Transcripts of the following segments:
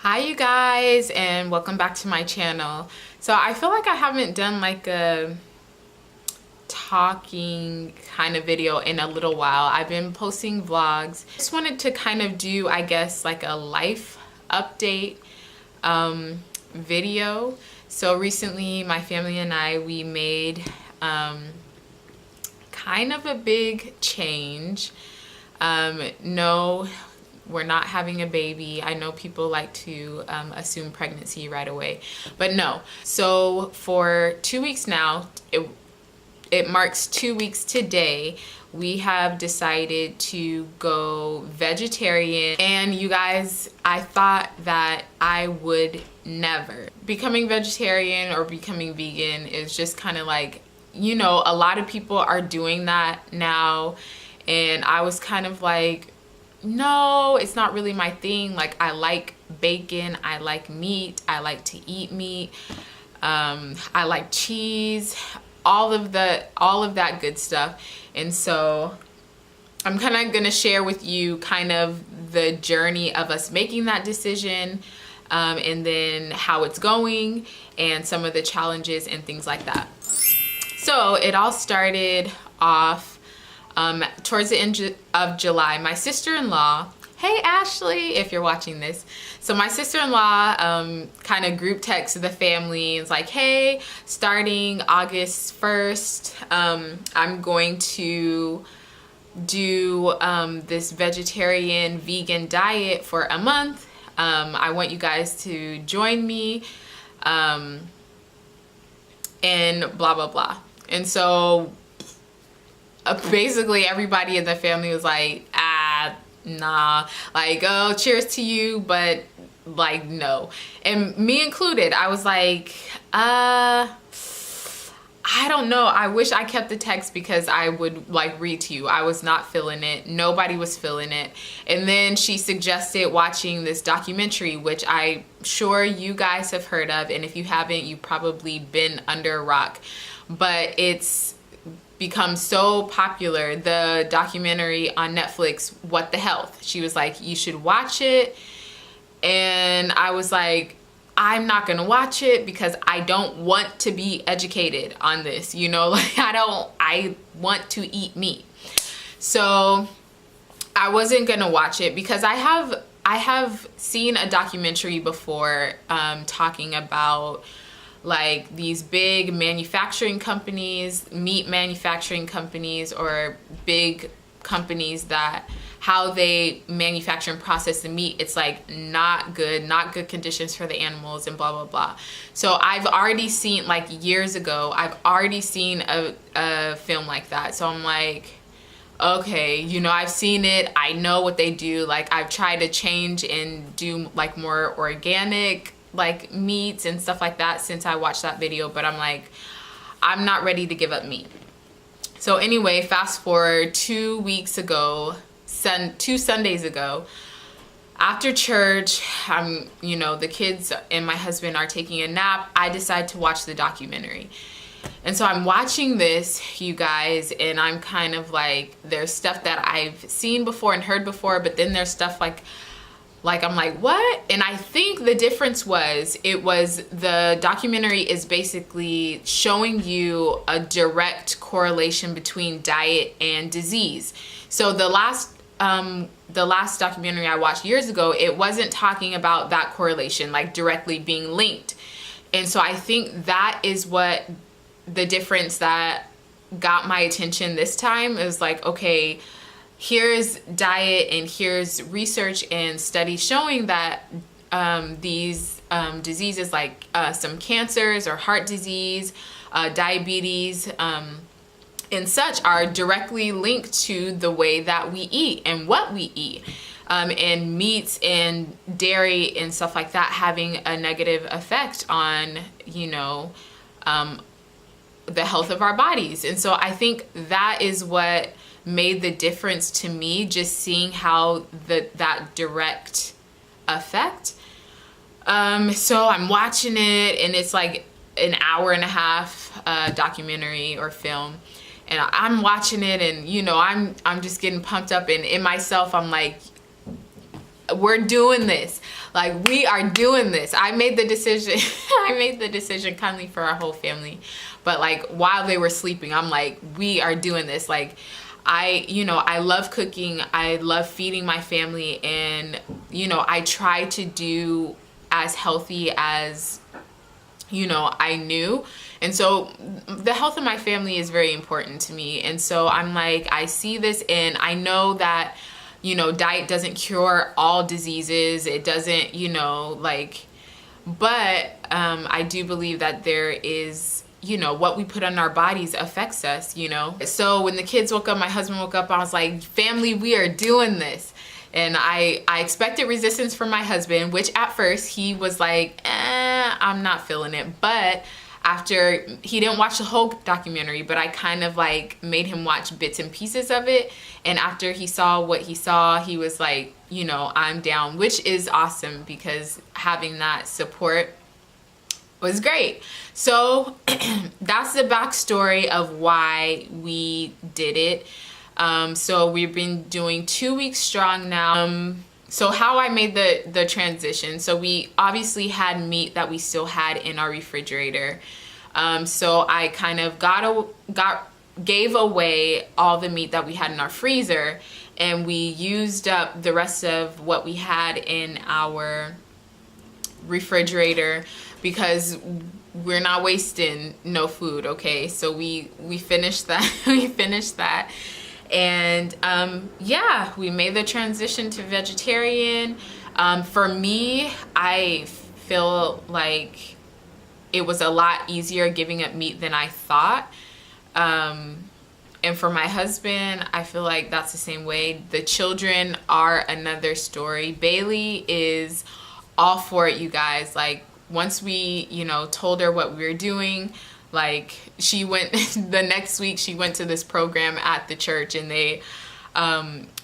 Hi you guys, and welcome back to my channel. So I feel like I haven't done like a talking kind of video in a little while. I've been posting vlogs. Just wanted to kind of do, I guess, like a life update video. So recently my family and we made kind of a big change. No, we're not having a baby. I know people like to assume pregnancy right away, but no. So for 2 weeks now, it marks 2 weeks today, we have decided to go vegetarian. And you guys, I thought that I would never. Becoming vegetarian or becoming vegan is just kind of like, you know, a lot of people are doing that now. And I was kind of like, no, it's not really my thing. Like, I like bacon, I like meat, I like to eat meat, I like cheese, all of that good stuff. And so I'm kind of gonna share with you kind of the journey of us making that decision, and then how it's going and some of the challenges and things like that. So it all started off towards the end of July. My sister-in-law, hey Ashley, if you're watching this. So my sister-in-law kind of group texted the family and was like, hey, starting August 1st, I'm going to do this vegetarian vegan diet for a month. I want you guys to join me, and blah, blah, blah. And so basically everybody in the family was like, nah, like, oh, cheers to you, but like, no. And me included, I was like, I don't know. I wish I kept the text because I would like read to you. I was not feeling it. Nobody was feeling it. And then she suggested watching this documentary, which I'm sure you guys have heard of. And if you haven't, you've probably been under a rock. But it's become so popular, the documentary on Netflix, What the Health. She was like, you should watch it. And I was like, I'm not gonna watch it because I don't want to be educated on this, you know, like I want to eat meat. So I wasn't gonna watch it because I have seen a documentary before talking about like these big manufacturing companies, meat manufacturing companies, or big companies that how they manufacture and process the meat, it's like not good conditions for the animals and blah, blah, blah. So I've already seen, like years ago, I've already seen a film like that. So I'm like, okay, you know, I've seen it, I know what they do. Like I've tried to change and do like more organic like meats and stuff like that since I watched that video, but I'm like, I'm not ready to give up meat. So anyway, fast forward 2 weeks ago, 2 Sundays ago, after church, you know, the kids and my husband are taking a nap. I decide to watch the documentary. And so I'm watching this, you guys, and I'm kind of like, there's stuff that I've seen before and heard before, but then there's stuff like I'm like, what? And I think the difference was, the documentary is basically showing you a direct correlation between diet and disease. So the last documentary I watched years ago, it wasn't talking about that correlation, like directly being linked. And so I think that is what the difference that got my attention this time. Is like, okay, here's diet and here's research and studies showing that these diseases like some cancers or heart disease, diabetes, and such are directly linked to the way that we eat and what we eat. And meats and dairy and stuff like that having a negative effect on, you know, the health of our bodies. And so I think that is what made the difference to me, just seeing how that direct effect. So I'm watching it, and it's like an hour and a half documentary or film, and I'm watching it, and you know, I'm just getting pumped up, and in myself I'm like, we're doing this. Like, we are doing this. I made the decision. I made the decision kindly for our whole family. But like, while they were sleeping, I'm like, we are doing this. Like, I love cooking. I love feeding my family. And, I try to do as healthy as, I knew. And so the health of my family is very important to me. And so I'm like, I see this, and I know that, diet doesn't cure all diseases. It doesn't, but I do believe that there is, what we put on our bodies affects us, So when the kids woke up, my husband woke up, I was like, family, we are doing this. And I expected resistance from my husband, which at first he was like, I'm not feeling it. But after, he didn't watch the whole documentary, but I kind of like made him watch bits and pieces of it. And after he saw what he saw, he was like, I'm down, which is awesome, because having that support was great. So that's the backstory of why we did it. So we've been doing 2 weeks strong now. So how I made the transition. So we obviously had meat that we still had in our refrigerator. So I kind of gave away all the meat that we had in our freezer, and we used up the rest of what we had in our refrigerator, because we're not wasting no food. Okay, so we finished that. We finished that. And yeah, we made the transition to vegetarian. For me, I feel like it was a lot easier giving up meat than I thought. And for my husband, I feel like that's the same way. The children are another story. Bailey is all for it, you guys. Like, once we, told her what we were doing, like, she went the next week, she went to this program at the church, and they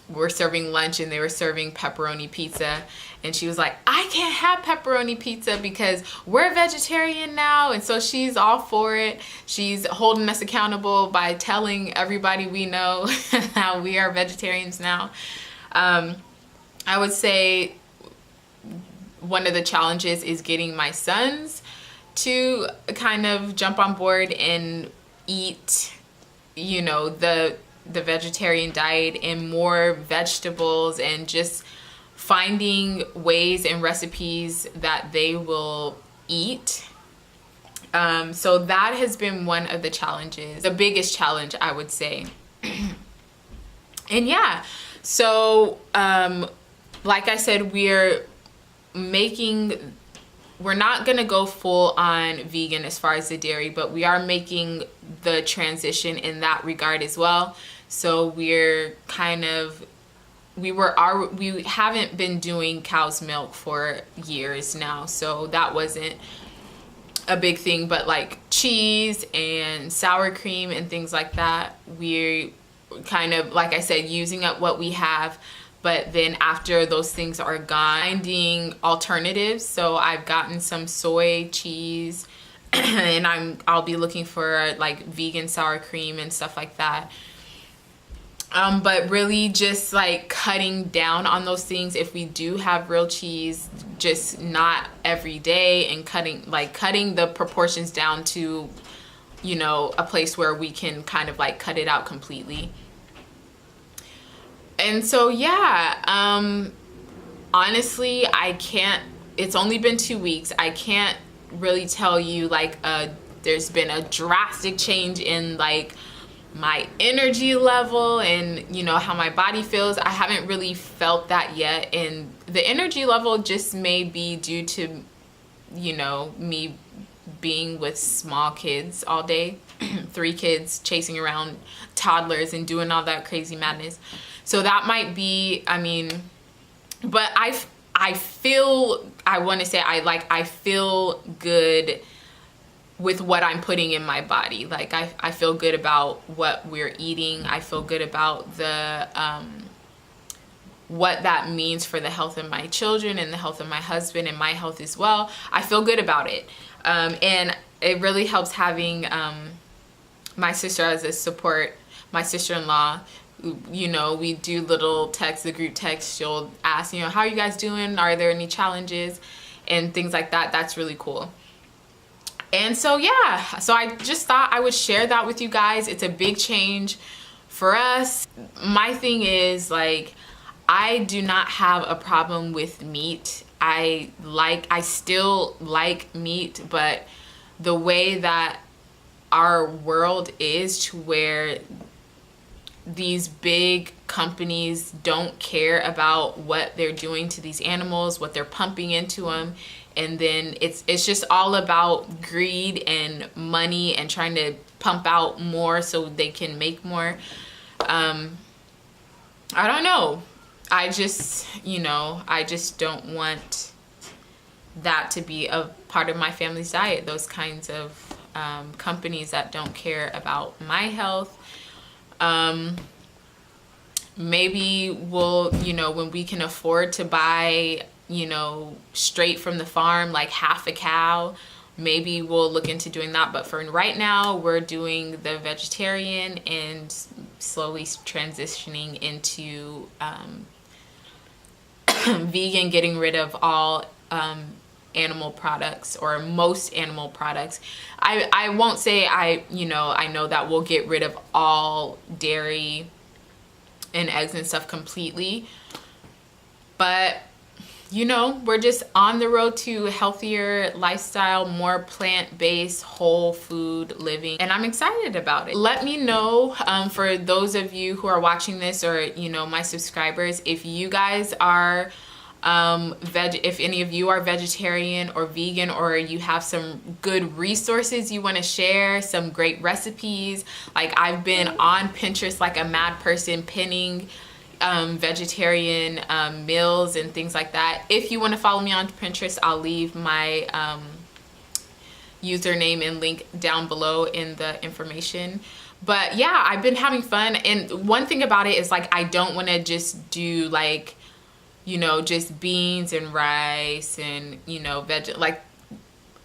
were serving lunch, and they were serving pepperoni pizza. And she was like, I can't have pepperoni pizza because we're vegetarian now. And so she's all for it. She's holding us accountable by telling everybody we know how we are vegetarians now. I would say one of the challenges is getting my sons to kind of jump on board and eat, the vegetarian diet and more vegetables, and just finding ways and recipes that they will eat. So that has been one of the challenges, the biggest challenge, I would say. And yeah, so like I said, we're not gonna go full on vegan as far as the dairy, but we are making the transition in that regard as well. So we're kind of, we haven't been doing cow's milk for years now, so that wasn't a big thing. But like cheese and sour cream and things like that, we're kind of, like I said, using up what we have. But then after those things are gone, finding alternatives. So I've gotten some soy cheese and I'll be looking for like vegan sour cream and stuff like that. But really just like cutting down on those things. If we do have real cheese, just not every day, and cutting the proportions down to, a place where we can kind of like cut it out completely. And so, yeah, honestly, it's only been 2 weeks. I can't really tell you like there's been a drastic change in like my energy level and how my body feels. I haven't really felt that yet, and the energy level just may be due to me being with small kids all day. 3 kids chasing around toddlers and doing all that crazy madness. So that might be, but I feel good with what I'm putting in my body. Like I feel good about what we're eating. I feel good about the what that means for the health of my children and the health of my husband and my health as well. I feel good about it. And it really helps having my sister as a support, my sister-in-law, you know, we do little text, the group text. She'll ask, you know, how are you guys doing? Are there any challenges and things like that? That's really cool. And so yeah, so I just thought I would share that with you guys. It's a big change for us. My thing is, like, I do not have a problem with meat. I still like meat, but the way that our world is, to where these big companies don't care about what they're doing to these animals, what they're pumping into them, and then it's just all about greed and money and trying to pump out more so they can make more. I don't know. I just, you know, I just don't want that to be a part of my family's diet. Those kinds of companies that don't care about my health. Maybe we'll, you know, when we can afford to buy, you know, straight from the farm, like half a cow, maybe we'll look into doing that. But for right now, we're doing the vegetarian and slowly transitioning into vegan, getting rid of all animal products, or most animal products. I won't say I know that we'll get rid of all dairy and eggs and stuff completely, but you know, we're just on the road to healthier lifestyle, more plant-based, whole food living, and I'm excited about it. Let me know, for those of you who are watching this, or you know, my subscribers, if you guys are if any of you are vegetarian or vegan, or you have some good resources you want to share, some great recipes. Like, I've been on Pinterest like a mad person, pinning vegetarian meals and things like that. If you want to follow me on Pinterest, I'll leave my username and link down below in the information. But yeah, I've been having fun, and one thing about it is, like, I don't want to just do, like, you know, just beans and rice and, you know, like,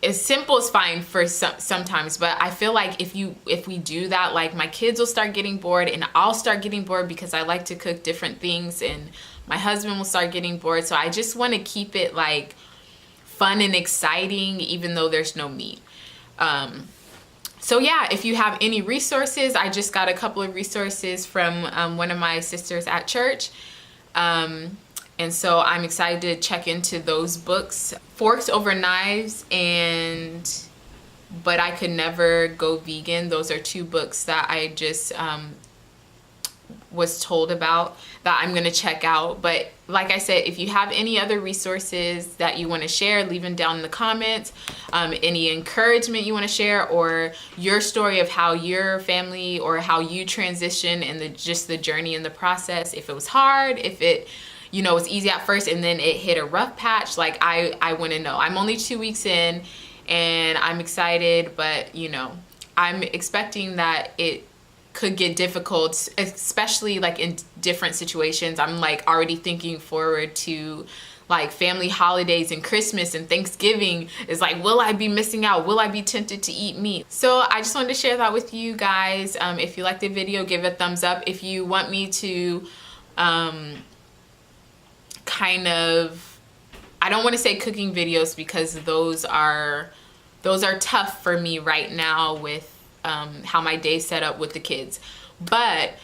as simple as fine for sometimes, but I feel like if we do that, like, my kids will start getting bored, and I'll start getting bored because I like to cook different things, and my husband will start getting bored. So I just want to keep it like fun and exciting, even though there's no meat. So yeah, if you have any resources, I just got a couple of resources from one of my sisters at church. And so I'm excited to check into those books. Forks Over Knives and But I Could Never Go Vegan. Those are two books that I just was told about that I'm going to check out. But like I said, if you have any other resources that you want to share, leave them down in the comments. Any encouragement you want to share, or your story of how your family or how you transition and just the journey and the process. If it was hard, if it, you know, was easy at first and then it hit a rough patch, like I want to know. I'm only 2 weeks in and I'm excited, but you know, I'm expecting that it could get difficult, especially like in different situations. I'm like already thinking forward to like family holidays and Christmas and Thanksgiving. Is like, will I be missing out? Will I be tempted to eat meat? So I just wanted to share that with you guys. If you liked the video, give it a thumbs up. If you want me to kind of, I don't want to say cooking videos, because those are tough for me right now with how my day's set up with the kids. But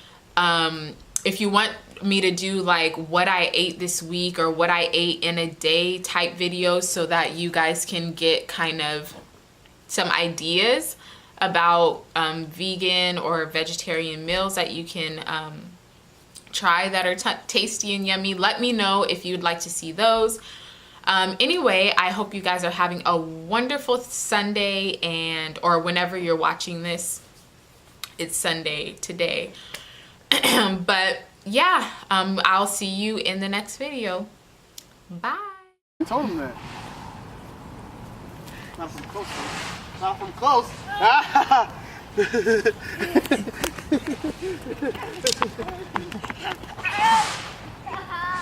if you want me to do like what I ate this week or what I ate in a day type videos, so that you guys can get kind of some ideas about vegan or vegetarian meals that you can try that are tasty and yummy, let me know if you'd like to see those. Anyway, I hope you guys are having a wonderful Sunday, or whenever you're watching this, it's Sunday today. But yeah, I'll see you in the next video. Bye. I told him that. Not from close. Not from close.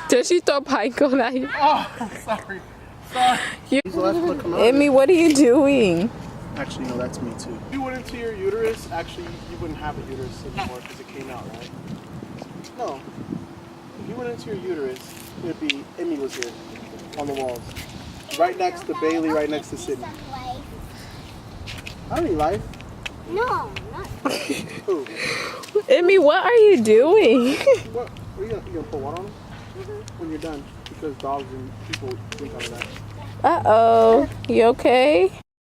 Does she throw pine cone at you? Oh, sorry. Emmy, what are you doing? Actually, no, that's me too. If you went into your uterus, actually, you wouldn't have a uterus anymore because it came out, right? No. If you went into your uterus, it'd be Emmy was here on the walls. Right next to Bailey, right next to Sydney. I don't need life. No, not. Who? Emmy, what are you doing? What? Are you gonna put water on them? When you're done. Because dogs and people drink out of that. Uh-oh. You okay?